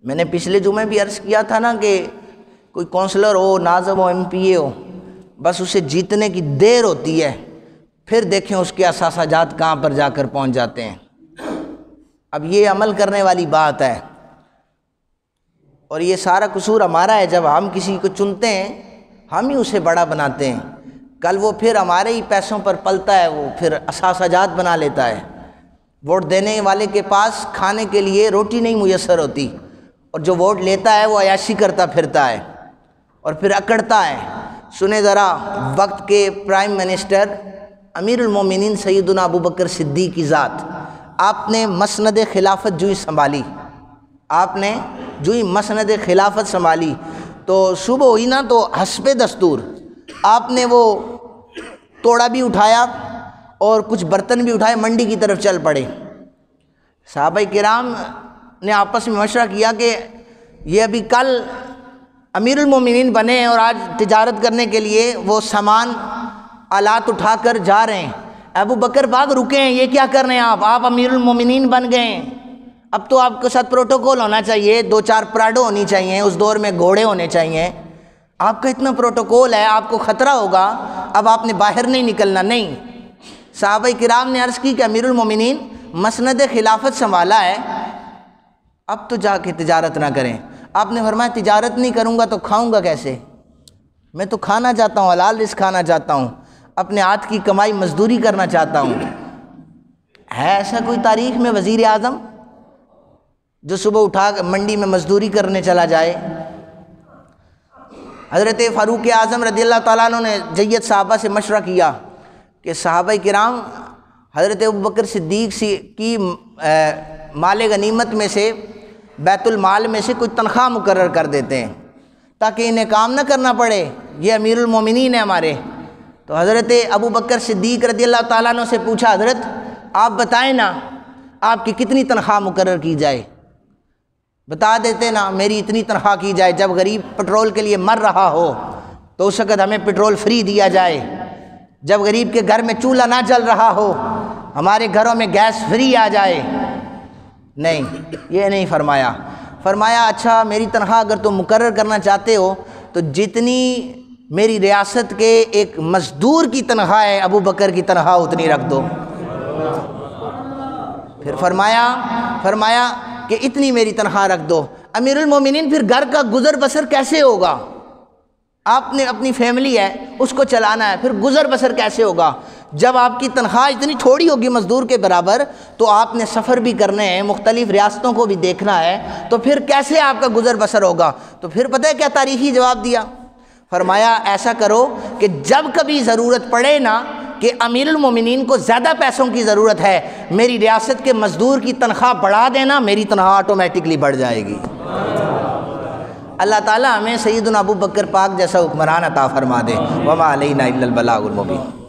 میں نے پچھلے جمعے بھی عرض کیا تھا نا کہ کوئی کونسلر ہو، ناظم ہو، ایم پی اے ہو، بس اسے جیتنے کی دیر ہوتی ہے، پھر دیکھیں اس کے اثاثہ جات کہاں پر جا کر پہنچ جاتے ہیں۔ اب یہ عمل کرنے والی بات ہے، اور یہ سارا قصور ہمارا ہے۔ جب ہم کسی کو چنتے ہیں ہم ہی اسے بڑا بناتے ہیں، کل وہ پھر ہمارے ہی پیسوں پر پلتا ہے، وہ پھر اثاثہ جات بنا لیتا ہے۔ ووٹ دینے والے کے پاس کھانے کے لیے روٹی نہیں میسر ہوتی، اور جو ووٹ لیتا ہے وہ عیاشی کرتا پھرتا ہے اور پھر اکڑتا ہے۔ سنیں ذرا وقت کے پرائم منسٹر امیر المومنین سیدنا ابو بکر صدیق کی ذات، آپ نے مسند خلافت جوئی سنبھالی، آپ نے جوئی مسند خلافت سنبھالی تو صبح ہوئی نا تو حسب دستور آپ نے وہ توڑا بھی اٹھایا اور کچھ برتن بھی اٹھائے، منڈی کی طرف چل پڑے۔ صحابہ کرام نے آپس میں مشورہ کیا کہ یہ ابھی کل امیر المومنین بنے ہیں اور آج تجارت کرنے کے لیے وہ سامان آلات اٹھا کر جا رہے ہیں، ابو بکر باغ رکے ہیں، یہ کیا کر رہے ہیں آپ امیر المومنین بن گئے ہیں، اب تو آپ کے ساتھ پروٹوکول ہونا چاہیے، 2-4 پراڈو ہونی چاہیے، اس دور میں گھوڑے ہونے چاہیے، آپ کا اتنا پروٹوکول ہے، آپ کو خطرہ ہوگا، اب آپ نے باہر نہیں نکلنا۔ نہیں، صحابہ کرام نے عرض کی کہ امیر المومنین مسند خلافت سنبھالا ہے، اب تو جا کے تجارت نہ کریں۔ آپ نے فرمایا تجارت نہیں کروں گا تو کھاؤں گا کیسے؟ میں تو کھانا چاہتا ہوں، حلال رزق کھانا چاہتا ہوں، اپنے ہاتھ کی کمائی مزدوری کرنا چاہتا ہوں۔ ہے ایسا کوئی تاریخ میں وزیر اعظم جو صبح اٹھا منڈی میں مزدوری کرنے چلا جائے؟ حضرت فاروق اعظم رضی اللہ تعالیٰ عنہ نے جید صحابہ سے مشورہ کیا کہ صحابہ کرام حضرت ابو بکر صدیق کی مال غنیمت میں سے، بیت المال میں سے کوئی تنخواہ مقرر کر دیتے ہیں تاکہ انہیں کام نہ کرنا پڑے، یہ امیر المومنین ہیں ہمارے۔ تو حضرت ابو بکر صدیق رضی اللہ تعالیٰ عنہ سے پوچھا، حضرت آپ بتائیں نا آپ کی کتنی تنخواہ مقرر کی جائے، بتا دیتے نا میری اتنی تنخواہ کی جائے، جب غریب پٹرول کے لیے مر رہا ہو تو اس وقت ہمیں پٹرول فری دیا جائے، جب غریب کے گھر میں چولہا نہ جل رہا ہو ہمارے گھروں میں گیس فری آ جائے۔ نہیں، یہ نہیں فرمایا۔ فرمایا اچھا میری تنخواہ اگر تم مقرر کرنا چاہتے ہو تو جتنی میری ریاست کے ایک مزدور کی تنخواہ ہے ابو بکر کی تنخواہ اتنی رکھ دو۔ پھر فرمایا کہ اتنی میری تنخواہ رکھ دو۔ امیر المومنین پھر گھر کا گزر بسر کیسے ہوگا؟ آپ نے اپنی فیملی ہے اس کو چلانا ہے، پھر گزر بسر کیسے ہوگا؟ جب آپ کی تنخواہ اتنی تھوڑی ہوگی مزدور کے برابر تو آپ نے سفر بھی کرنے ہیں، مختلف ریاستوں کو بھی دیکھنا ہے، تو پھر کیسے آپ کا گزر بسر ہوگا؟ تو پھر پتہ ہے کیا تاریخی جواب دیا؟ فرمایا ایسا کرو کہ جب کبھی ضرورت پڑے نا کہ امیر المومنین کو زیادہ پیسوں کی ضرورت ہے، میری ریاست کے مزدور کی تنخواہ بڑھا دینا، میری تنخواہ آٹومیٹکلی بڑھ جائے گی۔ اللہ تعالیٰ ہمیں سیدنا ابو بکر پاک جیسا حکمران عطا فرما دے۔ وما علینا الا البلاغ المبین۔